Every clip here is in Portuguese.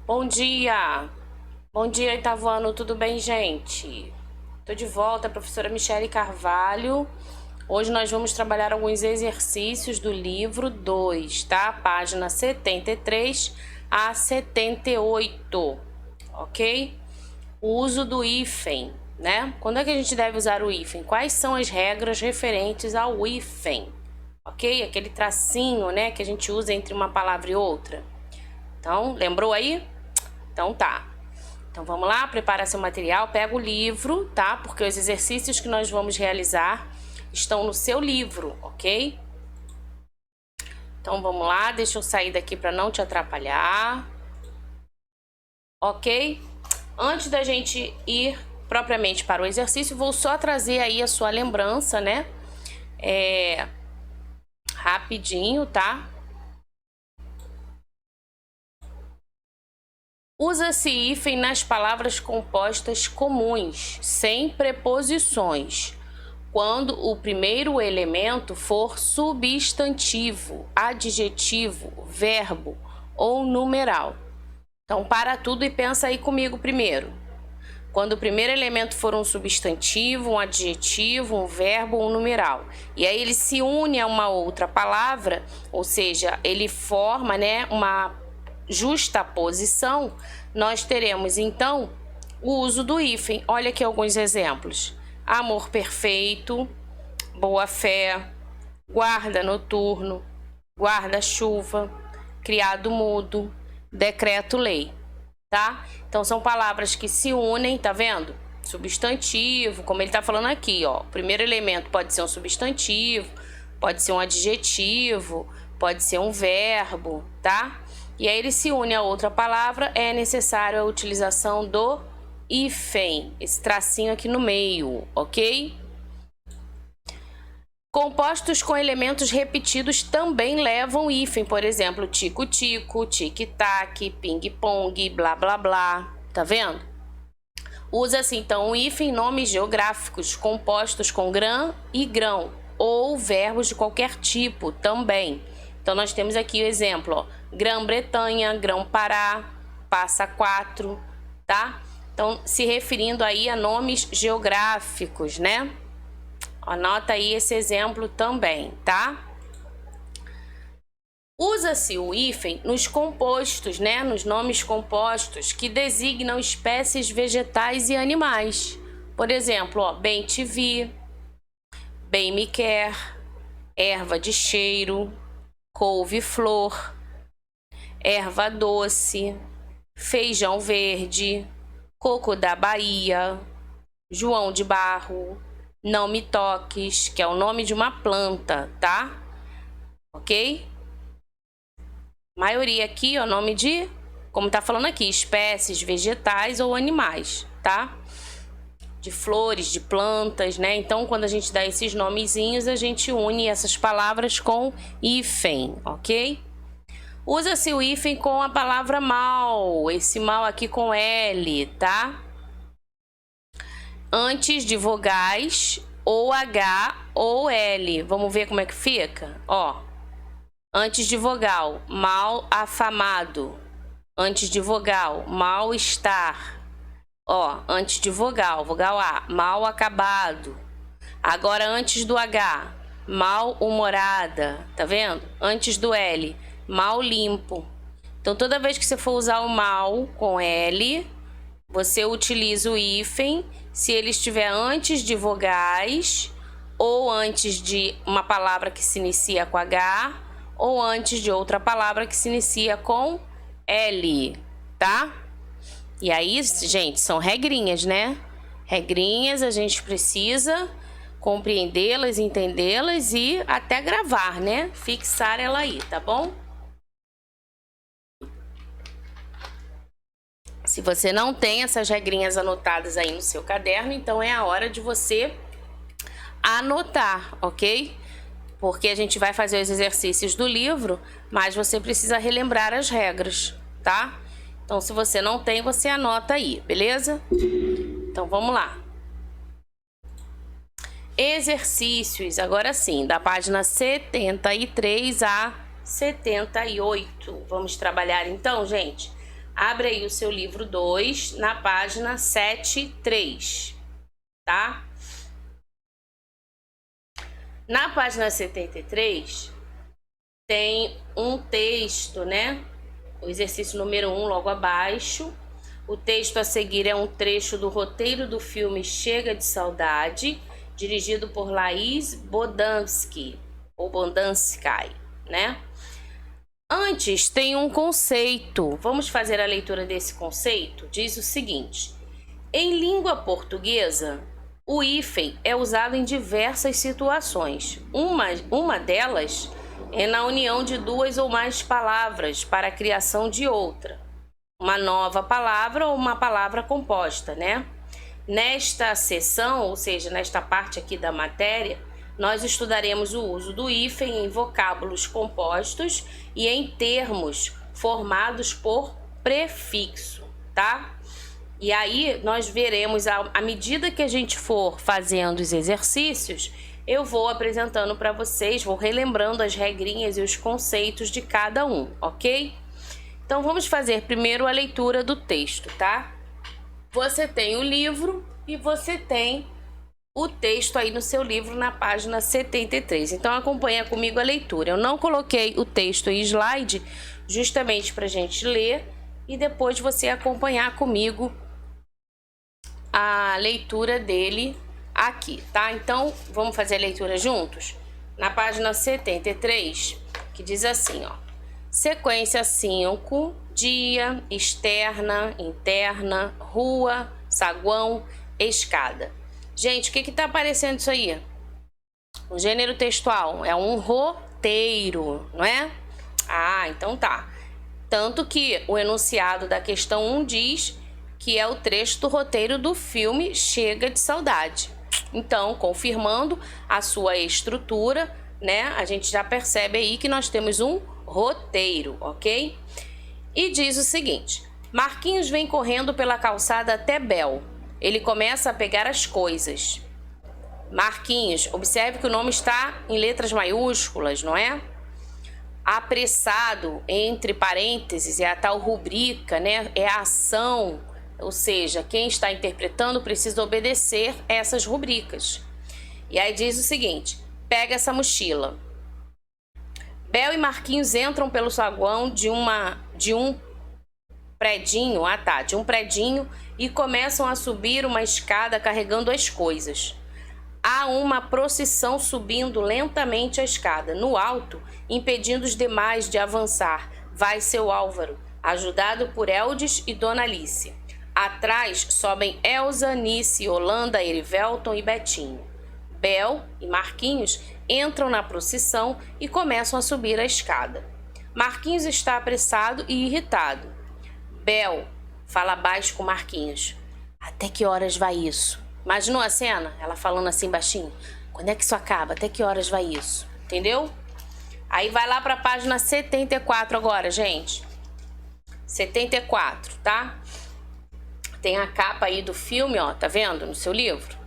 Bom dia! Bom dia, oitavo ano, tudo bem, gente? Tô de volta, professora Michele Carvalho. Hoje nós vamos trabalhar alguns exercícios do livro 2, tá? Página 73 a 78, ok? O uso do hífen, né? Quando é que a gente deve usar o hífen? Quais são as regras referentes ao hífen? Ok? Aquele tracinho, né, que a gente usa entre uma palavra e outra. Então, lembrou aí? Então tá. Então vamos lá, prepara seu material, pega o livro, tá? Porque os exercícios que nós vamos realizar estão no seu livro, ok? Então vamos lá, deixa eu sair daqui para não te atrapalhar. Ok? Antes da gente ir propriamente para o exercício, vou só trazer aí a sua lembrança, né? Rapidinho, tá? Usa-se hífen nas palavras compostas comuns, sem preposições, quando o primeiro elemento for substantivo, adjetivo, verbo ou numeral. Então, para tudo e pensa aí comigo primeiro. Quando o primeiro elemento for um substantivo, um adjetivo, um verbo ou um numeral. E aí ele se une a uma outra palavra, ou seja, ele forma, né, uma justaposição, nós teremos então o uso do hífen. Olha aqui alguns exemplos: amor perfeito, boa fé, guarda noturno, guarda-chuva, criado mudo, decreto-lei, tá? Então são palavras que se unem, tá vendo? Substantivo, como ele tá falando aqui, ó. O primeiro elemento pode ser um substantivo, pode ser um adjetivo, pode ser um verbo, tá? E aí ele se une a outra palavra, é necessário a utilização do hífen, esse tracinho aqui no meio, ok? Compostos com elementos repetidos também levam hífen, por exemplo, tico-tico, tic-tac, ping-pong, blá blá blá, tá vendo? Usa-se então o hífen em nomes geográficos compostos com grã e grão, ou verbos de qualquer tipo também. Então nós temos aqui o exemplo, ó, Grã-Bretanha, Grão-Pará, Passa Quatro, tá? Então se referindo aí a nomes geográficos, né? Anota aí esse exemplo também, tá? Usa-se o hífen nos compostos, né? Nos nomes compostos que designam espécies vegetais e animais. Por exemplo, ó, bem te vi, bem me quer, erva de cheiro, couve-flor, erva doce, feijão verde, coco da Bahia, João de Barro, não me toques, que é o nome de uma planta, tá? Ok? Maioria aqui, ó, nome de, como tá falando aqui, espécies vegetais ou animais, tá? De flores, de plantas, né? Então, quando a gente dá esses nomezinhos, a gente une essas palavras com hífen, ok? Usa-se o hífen com a palavra mal, esse mal aqui com L, tá? Antes de vogais ou H ou L. Vamos ver como é que fica? Ó, antes de vogal, mal afamado. Antes de vogal, mal-estar. Ó, antes de vogal, vogal A, mal acabado. Agora antes do H, mal-humorada, tá vendo? Antes do L, mal limpo. Então toda vez que você for usar o mal com L, você utiliza o hífen se ele estiver antes de vogais, ou antes de uma palavra que se inicia com H, ou antes de outra palavra que se inicia com L, tá? E aí, gente, são regrinhas, né? Regrinhas, a gente precisa compreendê-las, entendê-las e até gravar, né? Fixar ela aí, tá bom? Se você não tem essas regrinhas anotadas aí no seu caderno, então é a hora de você anotar, ok? Porque a gente vai fazer os exercícios do livro, mas você precisa relembrar as regras, tá? Então, se você não tem, você anota aí, beleza? Então, vamos lá. Exercícios, agora sim, da página 73 a 78. Vamos trabalhar então, gente? Abre aí o seu livro 2, na página 73, tá? Na página 73, tem um texto, né? O exercício número 1, logo abaixo. O texto a seguir é um trecho do roteiro do filme Chega de Saudade, dirigido por Laís Bodansky, ou Bodansky, né? Antes tem um conceito. Vamos fazer a leitura desse conceito? Diz o seguinte: em língua portuguesa, o hífen é usado em diversas situações. Uma delas é na união de duas ou mais palavras para a criação de outra. Uma nova palavra ou uma palavra composta, né? Nesta seção, ou seja, nesta parte aqui da matéria, nós estudaremos o uso do hífen em vocábulos compostos e em termos formados por prefixo, tá? E aí nós veremos, à medida que a gente for fazendo os exercícios, eu vou apresentando para vocês, vou relembrando as regrinhas e os conceitos de cada um, ok? Então vamos fazer primeiro a leitura do texto, tá? Você tem o livro e você tem o texto aí no seu livro na página 73. Então acompanha comigo a leitura. Eu não coloquei o texto em slide justamente para a gente ler e depois você acompanhar comigo a leitura dele aqui, tá? Então vamos fazer a leitura juntos? Na página 73, que diz assim, ó: sequência 5, dia, externa, interna, rua, saguão, escada. Gente, o que tá aparecendo isso aí? O gênero textual é um roteiro, não é? Ah, então tá. Tanto que o enunciado da questão 1 diz que é o trecho do roteiro do filme Chega de Saudade. Então, confirmando a sua estrutura, né? A gente já percebe aí que nós temos um roteiro, ok? E diz o seguinte: Marquinhos vem correndo pela calçada até Bel. Ele começa a pegar as coisas. Marquinhos, observe que o nome está em letras maiúsculas, não é? Apressado, entre parênteses, é a tal rubrica, né? É a ação, ou seja, quem está interpretando precisa obedecer essas rubricas. E aí diz o seguinte: pega essa mochila. Bel e Marquinhos entram pelo saguão de um predinho e começam a subir uma escada carregando as coisas. Há uma procissão subindo lentamente a escada. No alto, impedindo os demais de avançar, vai seu Álvaro, ajudado por Eldes e Dona Alice. Atrás sobem Elza, Nice, Holanda, Erivelton e Betinho. Bel e Marquinhos entram na procissão e começam a subir a escada. Marquinhos está apressado e irritado. Bel fala baixo com Marquinhos: até que horas vai isso? Imaginou a cena? Ela falando assim baixinho: quando é que isso acaba? Até que horas vai isso? Entendeu? Aí vai lá para a página 74 agora, gente. 74, tá? Tem a capa aí do filme, ó, tá vendo? No seu livro.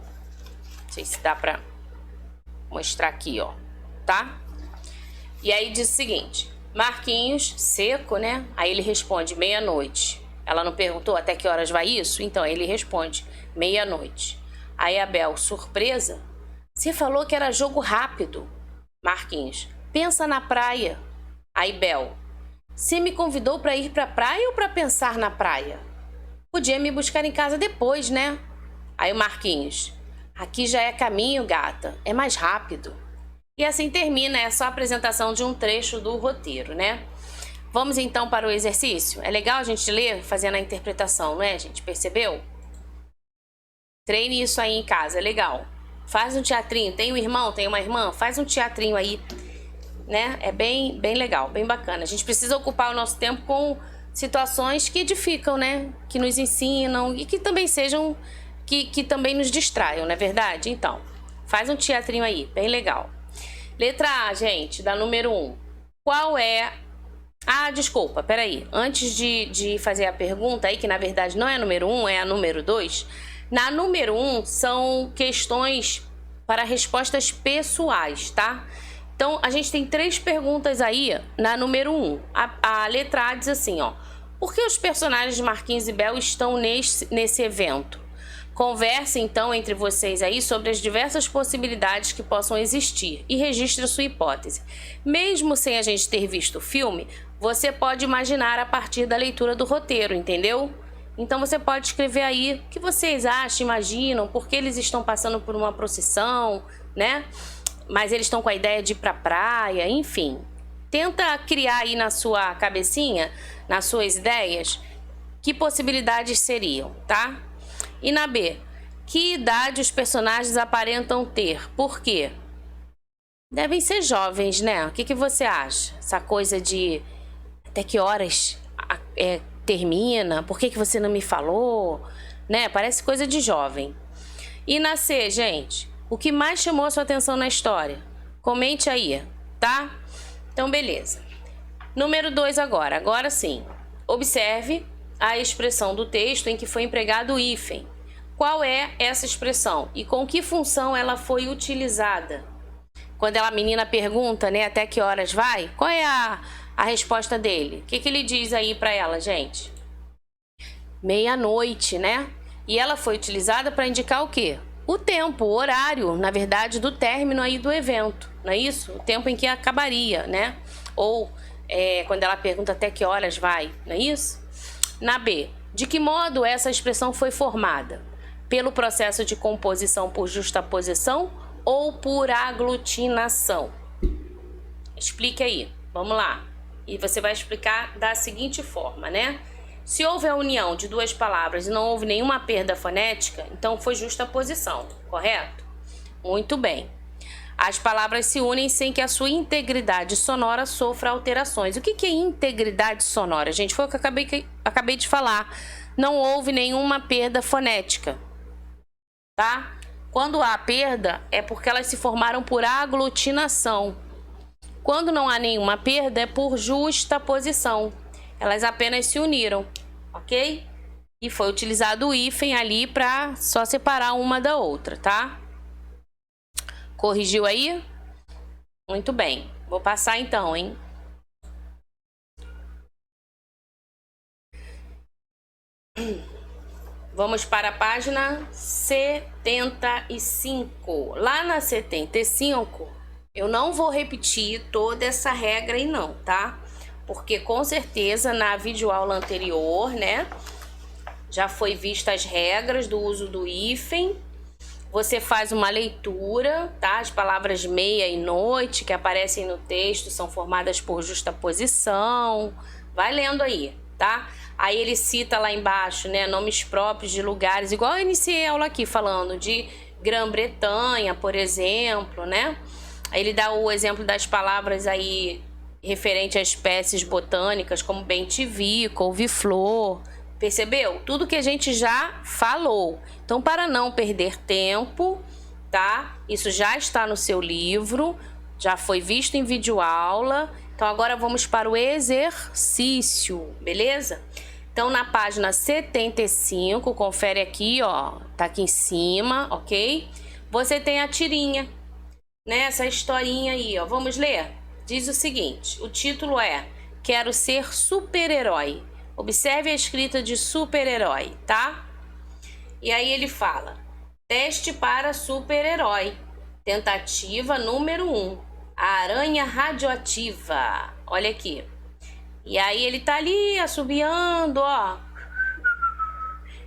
Não sei se dá pra mostrar aqui, ó, tá? E aí diz o seguinte: Marquinhos, seco, né? Aí ele responde: meia-noite. Ela não perguntou até que horas vai isso? Então ele responde: meia-noite. Aí a Bel, surpresa: você falou que era jogo rápido. Marquinhos: pensa na praia. Aí Bel: você me convidou para ir pra praia ou para pensar na praia? Podia me buscar em casa depois, né? Aí o Marquinhos: aqui já é caminho, gata. É mais rápido. E assim termina essa apresentação de um trecho do roteiro, né? Vamos então para o exercício? É legal a gente ler fazendo a interpretação, não é, gente? Percebeu? Treine isso aí em casa, é legal. Faz um teatrinho. Tem um irmão, tem uma irmã? Faz um teatrinho aí, né? É bem legal, bem bacana. A gente precisa ocupar o nosso tempo com situações que edificam, né? Que nos ensinam e que também sejam, que também nos distraiam, não é verdade? Então, faz um teatrinho aí, bem legal. Letra A, gente, da número 1. Qual é... Ah, desculpa, peraí. Antes de fazer a pergunta aí, que na verdade não é a número 1, é a número 2. Na número 1 são questões para respostas pessoais, tá? Então, a gente tem 3 perguntas aí na número 1. A letra A diz assim, ó: Por que os personagens de Marquinhos e Bel estão nesse evento? Converse então entre vocês aí sobre as diversas possibilidades que possam existir e registre a sua hipótese. Mesmo sem a gente ter visto o filme, você pode imaginar a partir da leitura do roteiro, entendeu? Então você pode escrever aí o que vocês acham, imaginam, porque eles estão passando por uma procissão, né? Mas eles estão com a ideia de ir pra praia, enfim. Tenta criar aí na sua cabecinha, nas suas ideias, que possibilidades seriam, tá? E na B, que idade os personagens aparentam ter? Por quê? Devem ser jovens, né? O que você acha? Essa coisa de até que horas termina? Por que você não me falou? Né? Parece coisa de jovem. E na C, gente, o que mais chamou a sua atenção na história? Comente aí, tá? Então, beleza. Número 2 agora. Agora sim. Observe a expressão do texto em que foi empregado o hífen. Qual é essa expressão e com que função ela foi utilizada? Quando a menina pergunta, né, até que horas vai, qual é a resposta dele? O que ele diz aí para ela, gente? Meia-noite, né? E ela foi utilizada para indicar o quê? O tempo, o horário, na verdade, do término aí do evento, não é isso? O tempo em que acabaria, né? Ou quando ela pergunta até que horas vai, não é isso? Na B, de que modo essa expressão foi formada? Pelo processo de composição por justaposição ou por aglutinação? Explique aí, vamos lá. E você vai explicar da seguinte forma, né? Se houve a união de duas palavras e não houve nenhuma perda fonética, então foi justaposição, correto? Muito bem. As palavras se unem sem que a sua integridade sonora sofra alterações. O que é integridade sonora? Gente, foi o que eu acabei de falar. Não houve nenhuma perda fonética, tá? Quando há perda, é porque elas se formaram por aglutinação. Quando não há nenhuma perda, é por justaposição. Elas apenas se uniram, ok? E foi utilizado o hífen ali para só separar uma da outra, tá? Corrigiu aí? Muito bem. Vou passar então, hein? Vamos para a página 75. Lá na 75, eu não vou repetir toda essa regra aí não, tá? Porque com certeza na videoaula anterior, né, já foi vista as regras do uso do hífen. Você faz uma leitura, tá? As palavras meia e noite que aparecem no texto são formadas por justaposição. Vai lendo aí, tá? Aí ele cita lá embaixo, né, nomes próprios de lugares, igual eu iniciei a aula aqui falando de Grã-Bretanha, por exemplo, né? Aí ele dá o exemplo das palavras aí referente a espécies botânicas como bem-te-vi, couve-flor. Percebeu? Tudo que a gente já falou. Então, para não perder tempo, tá? Isso já está no seu livro, já foi visto em videoaula. Então, agora vamos para o exercício, beleza? Então, na página 75, confere aqui, ó, tá aqui em cima, ok? Você tem a tirinha, né? Essa historinha aí, ó. Vamos ler? Diz o seguinte, o título é Quero ser super-herói. Observe a escrita de super-herói, tá? E aí ele fala, teste para super-herói. Tentativa número 1, a aranha radioativa. Olha aqui. E aí ele tá ali assobiando, ó.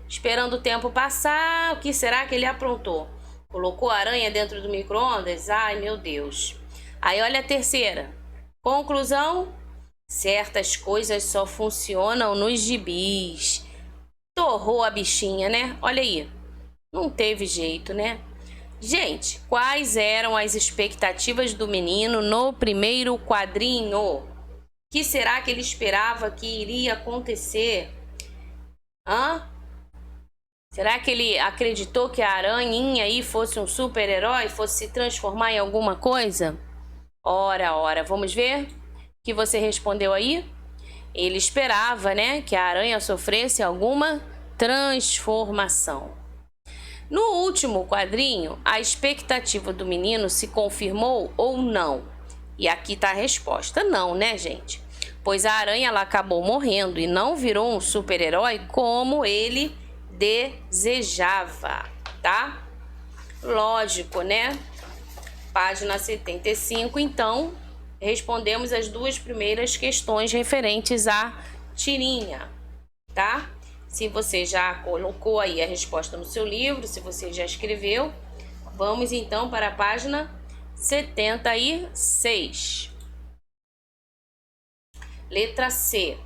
Esperando o tempo passar. O que será que ele aprontou? Colocou a aranha dentro do micro-ondas? Ai, meu Deus. Aí olha a terceira. Conclusão. Certas coisas só funcionam nos gibis. Torrou a bichinha, né? Olha aí. Não teve jeito, né? Gente, quais eram as expectativas do menino no primeiro quadrinho? O que será que ele esperava que iria acontecer? Será que ele acreditou que a aranhinha aí fosse um super-herói? Fosse se transformar em alguma coisa? Ora, vamos ver o que você respondeu aí? Ele esperava, né, que a aranha sofresse alguma transformação. No último quadrinho, a expectativa do menino se confirmou ou não? E aqui está a resposta, não, né, gente? pois a aranha ela acabou morrendo e não virou um super-herói como ele desejava, tá? Lógico, né? Página 75, então, respondemos as duas primeiras questões referentes à tirinha, tá? Se você já colocou aí a resposta no seu livro, se você já escreveu, vamos então para a página 76. Letra C.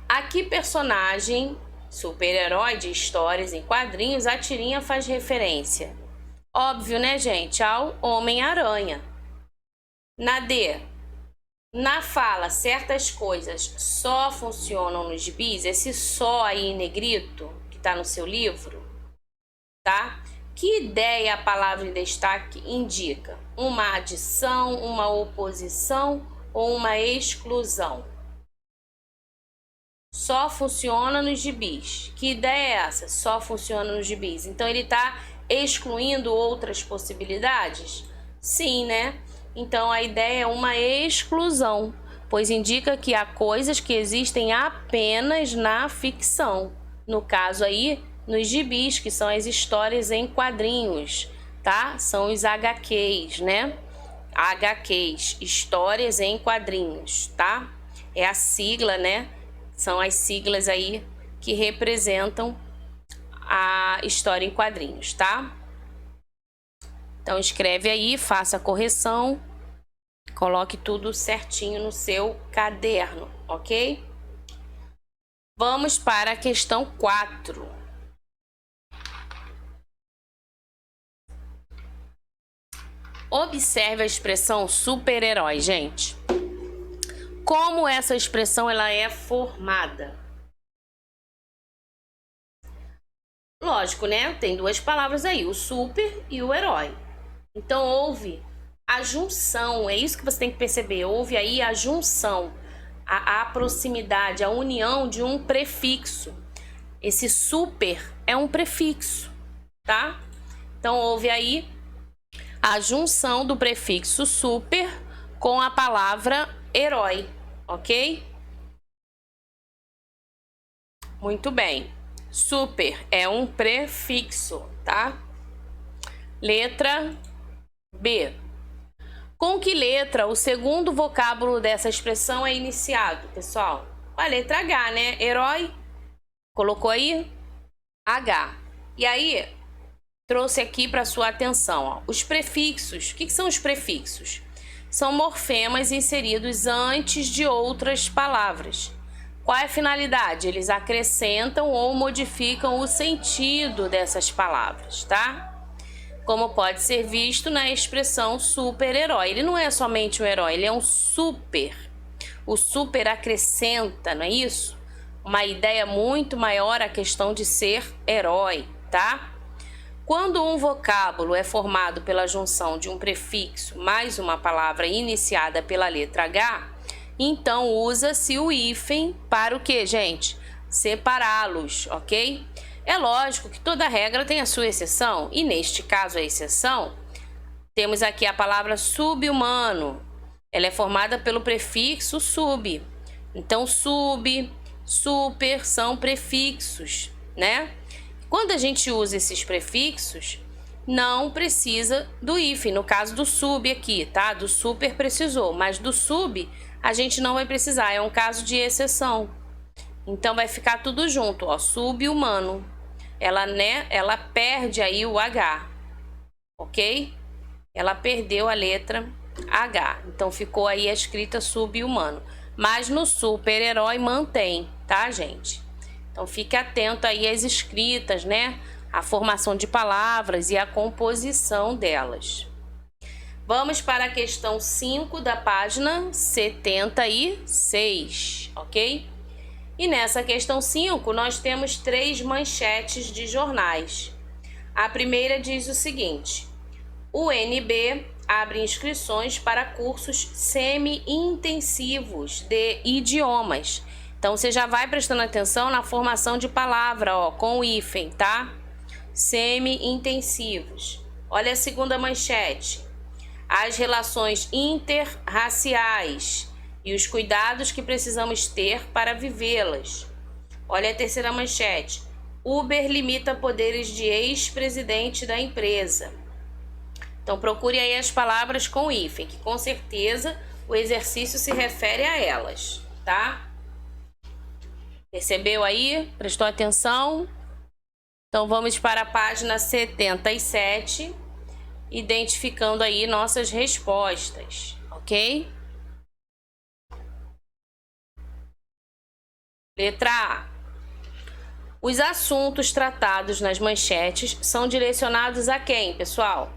A que personagem, super-herói de histórias em quadrinhos, a tirinha faz referência? Óbvio, né, gente? Ao Homem-Aranha. Na D. Na fala, certas coisas só funcionam nos gibis. Esse só aí em negrito, que tá no seu livro, tá? Que ideia a palavra em destaque indica? Uma adição, uma oposição ou uma exclusão? Só funciona nos gibis. Que ideia é essa? Só funciona nos gibis. Então ele tá excluindo outras possibilidades? Sim, né? Então a ideia é uma exclusão, pois indica que há coisas que existem apenas na ficção. No caso aí, nos gibis, que são as histórias em quadrinhos, tá? São os HQs, né? HQs, histórias em quadrinhos, tá? É a sigla, né? São as siglas aí que representam a história em quadrinhos, tá? Então escreve aí, faça a correção, coloque tudo certinho no seu caderno, ok? Vamos para a questão 4. Observe a expressão super-herói, gente. Como essa expressão ela é formada? Lógico, né? Tem duas palavras aí, o super e o herói. Então houve a junção, é isso que você tem que perceber. Houve aí a junção, a proximidade, a união de um prefixo. Esse super é um prefixo, tá? Então houve aí a junção do prefixo super com a palavra herói, ok? Muito bem. Super é um prefixo, tá? Letra B. Com que letra o segundo vocábulo dessa expressão é iniciado, pessoal? Com a letra H, né? Herói. Colocou aí? H. E aí, trouxe aqui para sua atenção, ó, os prefixos. O que são os prefixos? São morfemas inseridos antes de outras palavras. Qual é a finalidade? Eles acrescentam ou modificam o sentido dessas palavras, tá? Como pode ser visto na expressão super-herói. Ele não é somente um herói, ele é um super. O super acrescenta, não é isso? Uma ideia muito maior à questão de ser herói, tá? Quando um vocábulo é formado pela junção de um prefixo mais uma palavra iniciada pela letra H, então usa-se o hífen para o quê, gente? Separá-los, ok? É lógico que toda regra tem a sua exceção, e neste caso a exceção, temos aqui a palavra sub-humano. Ela é formada pelo prefixo sub. Então, sub, super são prefixos, né? Quando a gente usa esses prefixos, não precisa do hífen. No caso do sub aqui, tá? Do super precisou, mas do sub a gente não vai precisar. É um caso de exceção. Então, vai ficar tudo junto, ó. Sub-humano. Ela, né? Ela perde aí o H, ok? Ela perdeu a letra H. Então, ficou aí a escrita sub-humano. Mas no super-herói mantém, tá, gente? Então, fique atento aí às escritas, né? A formação de palavras e a composição delas. Vamos para a questão 5 da página 76, ok? E nessa questão 5, nós temos 3 manchetes de jornais. A primeira diz o seguinte: o UNB abre inscrições para cursos semi-intensivos de idiomas. Então, você já vai prestando atenção na formação de palavra, ó, com o hífen, tá? Semi-intensivos. Olha a segunda manchete. As relações interraciais e os cuidados que precisamos ter para vivê-las. Olha a terceira manchete. Uber limita poderes de ex-presidente da empresa. Então procure aí as palavras com hífen, que com certeza o exercício se refere a elas, tá? Percebeu aí? Prestou atenção? Então vamos para a página 77, identificando aí nossas respostas, ok? Letra A. Os assuntos tratados nas manchetes são direcionados a quem, pessoal?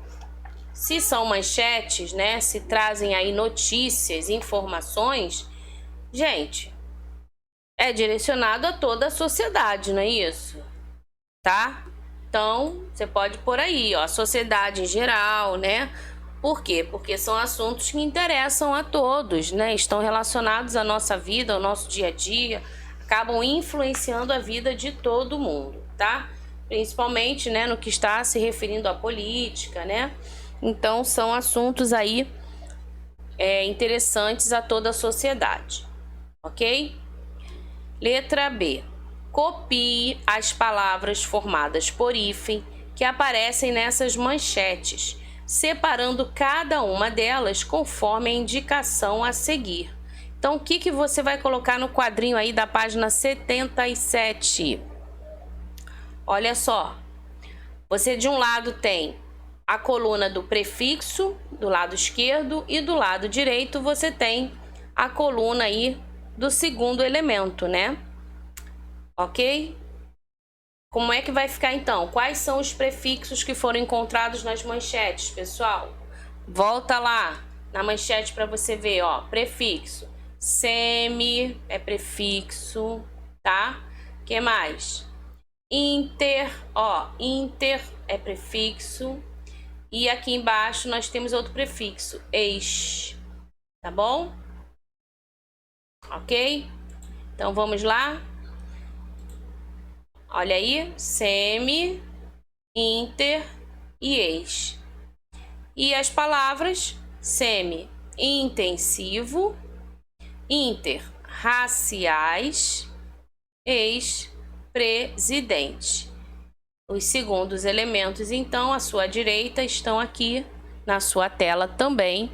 Se são manchetes, né, se trazem aí notícias, informações, gente, é direcionado a toda a sociedade, não é isso? Tá? Então, você pode pôr aí, ó, a sociedade em geral, né? Por quê? Porque são assuntos que interessam a todos, né? Estão relacionados à nossa vida, ao nosso dia a dia, acabam influenciando a vida de todo mundo, tá? Principalmente, né, no que está se referindo à política, né? Então, são assuntos aí interessantes a toda a sociedade, ok? Letra B. Copie as palavras formadas por hífen que aparecem nessas manchetes, separando cada uma delas conforme a indicação a seguir. Então, o que você vai colocar no quadrinho aí da página 77? Olha só. Você de um lado tem a coluna do prefixo, do lado esquerdo, e do lado direito você tem a coluna aí do segundo elemento, né? Ok? Como é que vai ficar então? Quais são os prefixos que foram encontrados nas manchetes, pessoal? Volta lá na manchete para você ver, ó, prefixo. Semi é prefixo, tá? Que mais? Inter, ó, inter é prefixo. E aqui embaixo nós temos outro prefixo, ex, tá bom? Ok? Então vamos lá. Olha aí, semi, inter e ex. E as palavras semi, intensivo, inter, raciais, ex, presidente. Os segundos elementos, então, à sua direita, estão aqui na sua tela também.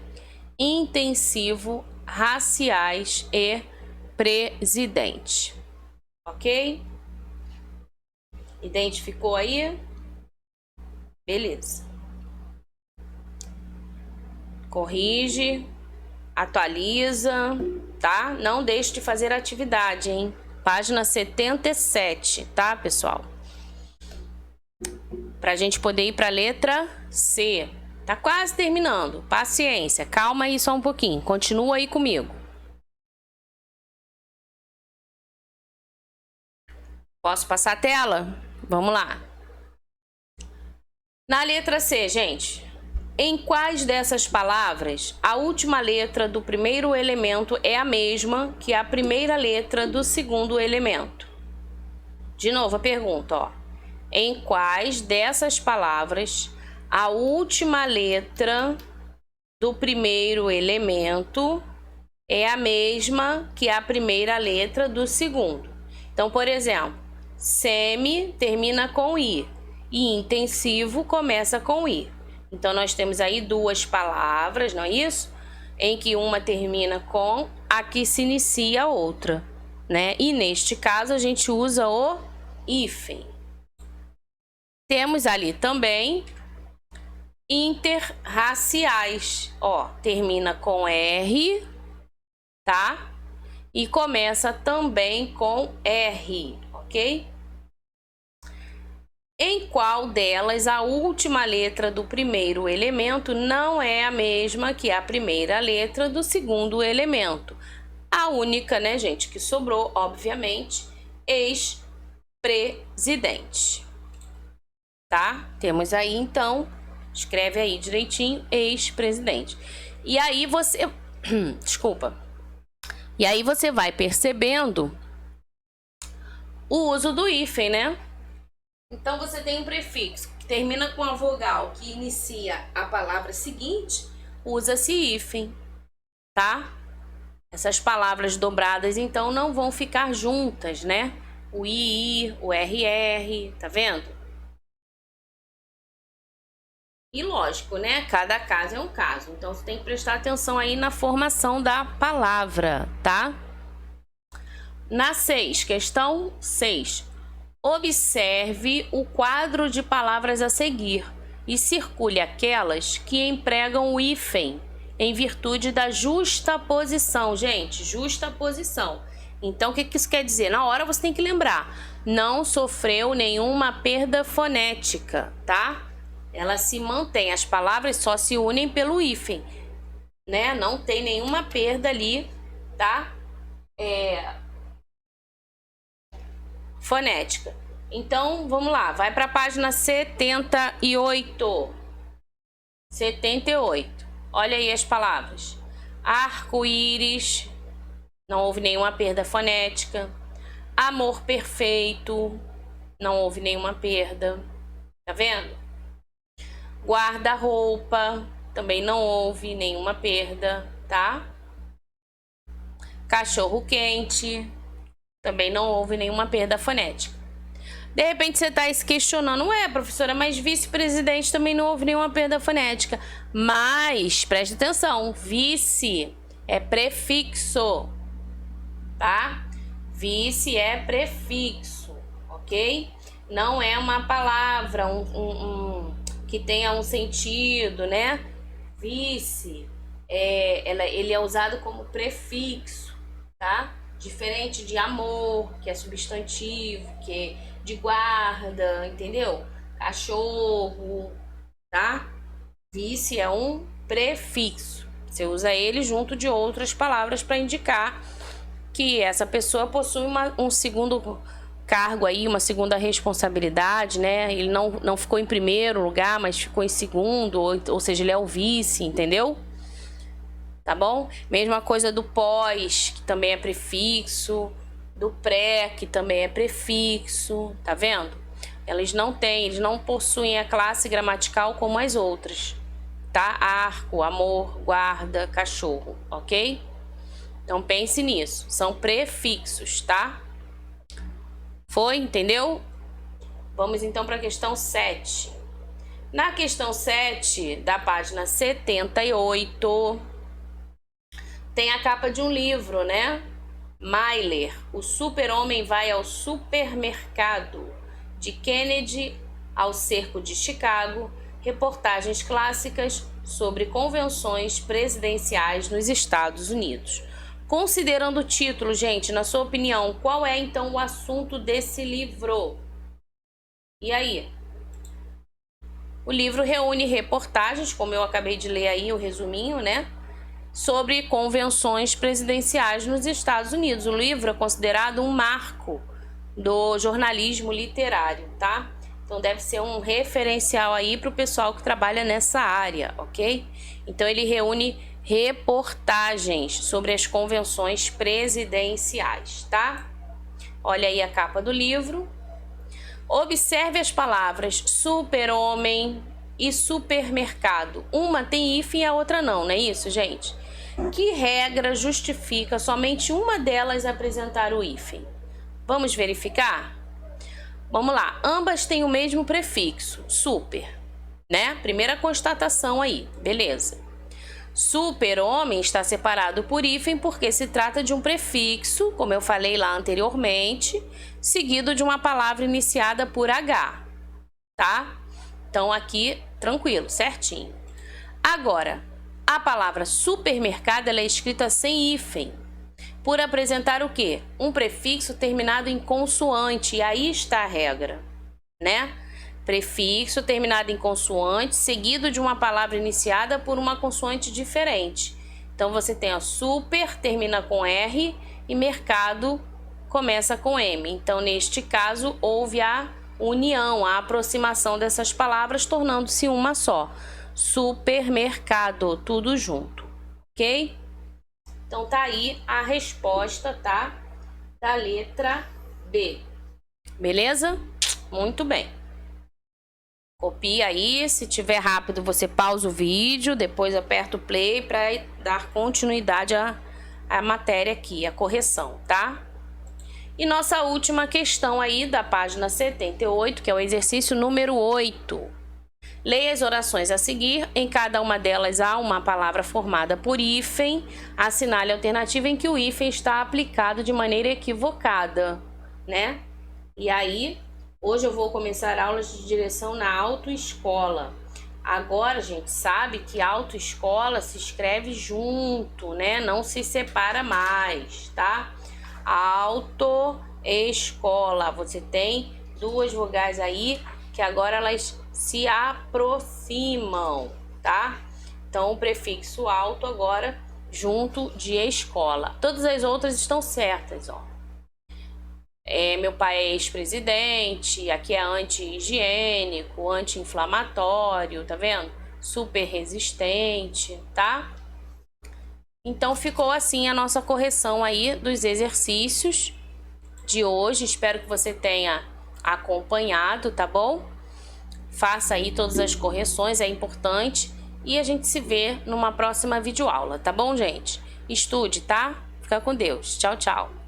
Intensivo, raciais e presidente. Ok? Identificou aí? Beleza. Corrige, atualiza, tá? Não deixe de fazer a atividade, hein? Página 77, tá, pessoal? Pra gente poder ir pra letra C. Tá quase terminando. Paciência, calma aí só um pouquinho. Continua aí comigo. Posso passar a tela? Vamos lá. Na letra C, gente, em quais dessas palavras a última letra do primeiro elemento é a mesma que a primeira letra do segundo elemento? De novo a pergunta, ó. Em quais dessas palavras a última letra do primeiro elemento é a mesma que a primeira letra do segundo? Então, por exemplo, semi termina com i e intensivo começa com i. Então, nós temos aí duas palavras, não é isso? Em que uma termina com a que se inicia a outra, né? E neste caso, a gente usa o hífen. Temos ali também interraciais, ó, termina com R, tá? E começa também com R, ok? Em qual delas a última letra do primeiro elemento não é a mesma que a primeira letra do segundo elemento? A única, né, gente, que sobrou, obviamente, ex-presidente. Tá? Temos aí, então, escreve aí direitinho, ex-presidente. E aí você, desculpa. E aí você vai percebendo o uso do hífen, né? Então, você tem um prefixo que termina com a vogal que inicia a palavra seguinte, usa-se hífen, tá? Essas palavras dobradas, então, não vão ficar juntas, né? O II, o RR, tá vendo? E lógico, né? Cada caso é um caso. Então, você tem que prestar atenção aí na formação da palavra, tá? Na 6, questão 6. Observe o quadro de palavras a seguir e circule aquelas que empregam o hífen em virtude da justaposição. Gente, justaposição. Então, o que isso quer dizer? Na hora você tem que lembrar. Não sofreu nenhuma perda fonética, tá? Ela se mantém. As palavras só se unem pelo hífen, né? Não tem nenhuma perda ali, tá? Fonética. Então, vamos lá. Vai para a página 78. 78. Olha aí as palavras. Arco-íris. Não houve nenhuma perda fonética. Amor perfeito. Não houve nenhuma perda. Tá vendo? Guarda-roupa. Também não houve nenhuma perda, tá? Cachorro-quente. Também não houve nenhuma perda fonética. De repente você está se questionando, ué, professora, mas vice-presidente também não houve nenhuma perda fonética. Mas, preste atenção, vice é prefixo, tá? Vice é prefixo, ok? Não é uma palavra que tenha um sentido, né? Vice, ele é usado como prefixo, tá? Diferente de amor, que é substantivo, que é de guarda, entendeu? Cachorro, tá? Vice é um prefixo. Você usa ele junto de outras palavras para indicar que essa pessoa possui um segundo cargo aí, uma segunda responsabilidade, né? Ele não ficou em primeiro lugar, mas ficou em segundo, ou seja, ele é o vice, entendeu? Tá bom? Mesma coisa do pós, que também é prefixo, do pré, que também é prefixo, tá vendo? Eles não possuem a classe gramatical como as outras, tá? Arco, amor, guarda, cachorro, ok? Então pense nisso, são prefixos, tá? Foi, entendeu? Vamos então para a questão 7. Na questão 7 da página 78, tem a capa de um livro, né? Myler, o super-homem vai ao supermercado, de Kennedy ao cerco de Chicago, reportagens clássicas sobre convenções presidenciais nos Estados Unidos. Considerando o título, gente, na sua opinião, qual é então o assunto desse livro? E aí? O livro reúne reportagens, como eu acabei de ler aí, o resuminho, né? Sobre convenções presidenciais nos Estados Unidos. O livro é considerado um marco do jornalismo literário, tá? Então deve ser um referencial aí para o pessoal que trabalha nessa área, ok? Então ele reúne reportagens sobre as convenções presidenciais, tá? Olha aí a capa do livro. Observe as palavras super-homem e supermercado. Uma tem hífen e a outra não é isso, gente? Que regra justifica somente uma delas apresentar o hífen? Vamos verificar? Vamos lá. Ambas têm o mesmo prefixo, super, né? Primeira constatação aí, beleza. Super-homem está separado por hífen porque se trata de um prefixo, como eu falei lá anteriormente, seguido de uma palavra iniciada por H, tá? Então aqui, tranquilo, certinho. Agora, a palavra supermercado ela é escrita sem hífen, por apresentar o quê? Um prefixo terminado em consoante, e aí está a regra, né? Prefixo terminado em consoante, seguido de uma palavra iniciada por uma consoante diferente. Então você tem a super, termina com R, e mercado começa com M. Então, neste caso, houve a união, a aproximação dessas palavras, tornando-se uma só. Supermercado, tudo junto, ok? Então tá aí a resposta, tá? Da letra B. Beleza? Muito bem. Copia aí, se tiver rápido você pausa o vídeo, depois aperta o play para dar continuidade a a matéria aqui, a correção, tá? E nossa última questão aí da página 78, que é o exercício número 8. Leia as orações a seguir. Em cada uma delas há uma palavra formada por hífen. Assinale a alternativa em que o hífen está aplicado de maneira equivocada, né? E aí, hoje eu vou começar aulas de direção na autoescola. Agora, a gente sabe que autoescola se escreve junto, né? Não se separa mais, tá? Autoescola. Você tem duas vogais aí que agora elas se aproximam, tá? Então, o prefixo auto agora junto de escola. Todas as outras estão certas, ó. Meu pai é ex-presidente, aqui é anti-higiênico, anti-inflamatório, tá vendo? Super resistente, tá? Então, ficou assim a nossa correção aí dos exercícios de hoje. Espero que você tenha acompanhado, tá bom? Faça aí todas as correções, é importante. E a gente se vê numa próxima videoaula, tá bom, gente? Estude, tá? Fica com Deus. Tchau, tchau.